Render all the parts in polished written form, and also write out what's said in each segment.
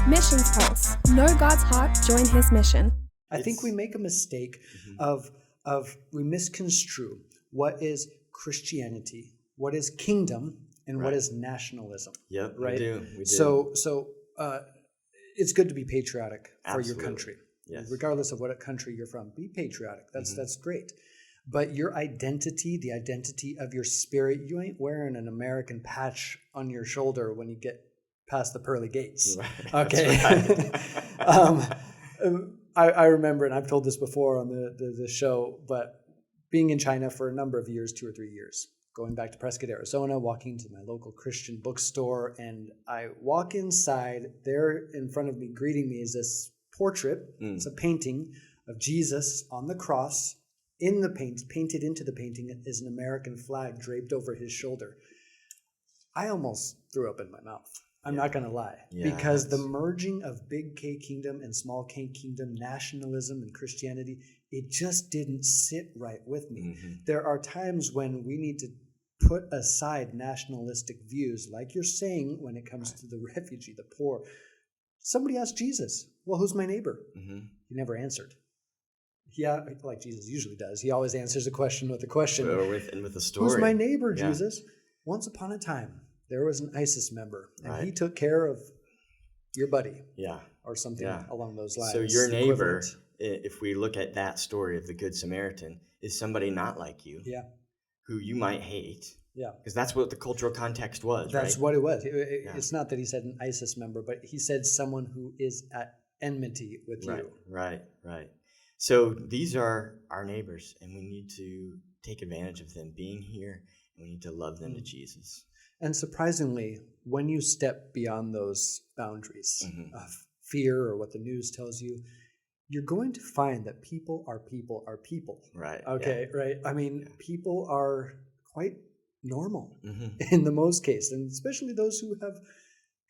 Missions Pulse. Know God's heart, join His mission. I think we make a mistake of we misconstrue what is Christianity, what is kingdom, and what is nationalism. Yep, right? we do. So it's good to be patriotic for Absolutely. your country. Yes. Regardless of what country you're from, be patriotic. That's great. But your identity, the identity of your spirit, you ain't wearing an American patch on your shoulder when you get past the pearly gates. Right. Okay. Right. I remember, and I've told this before on the show, but being in China for a number of years, 2 or 3 years, going back to Prescott, Arizona, walking to my local Christian bookstore, and I walk inside. There in front of me, greeting me, is this portrait. It's a painting of Jesus on the cross. In the painted into the painting is an American flag draped over his shoulder. I almost threw up in my mouth. I'm not going to lie. Because the merging of big K kingdom and small K kingdom, nationalism and Christianity, it just didn't sit right with me. There are times when we need to put aside nationalistic views, like you're saying when it comes to the refugee, the poor. Somebody asked Jesus, well, who's my neighbor? He never answered. Yeah, like Jesus usually does. He always answers a question with a question. Or with a story. Who's my neighbor, Jesus? Once upon a time, there was an ISIS member, and he took care of your buddy. Or something along those lines. So your neighbor, if we look at that story of the Good Samaritan, is somebody not like you. Who you might hate. Because that's what the cultural context was, That's what it was. It's not that he said an ISIS member, but he said someone who is at enmity with you. Right. So these are our neighbors, and we need to take advantage of them being here, and we need to love them to Jesus. And surprisingly, when you step beyond those boundaries of fear or what the news tells you, you're going to find that people are people are people. Right. Okay, right? I mean, people are quite normal in the most case, and especially those who have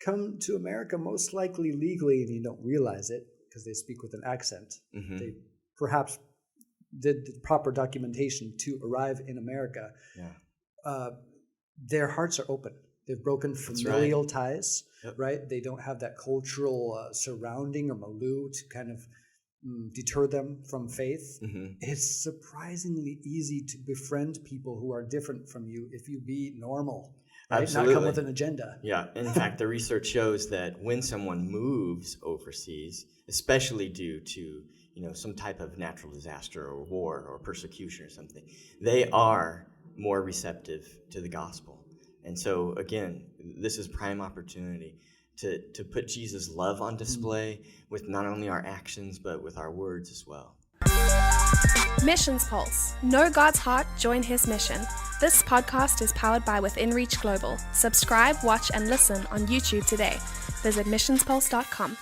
come to America most likely legally, and you don't realize it because they speak with an accent. They perhaps did the proper documentation to arrive in America. Their hearts are open. They've broken familial ties, right? They don't have that cultural surrounding or milieu to kind of deter them from faith. It's surprisingly easy to befriend people who are different from you if you be normal, right? Absolutely. Not come with an agenda. In fact, the research shows that when someone moves overseas, especially due to some type of natural disaster or war or persecution or something, they are more receptive to the gospel. And so again, this is prime opportunity to put Jesus' love on display with not only our actions, but with our words as well. Missions Pulse. Know God's heart, join His mission. This podcast is powered by Within Reach Global. Subscribe, watch, and listen on YouTube today. Visit missionspulse.com.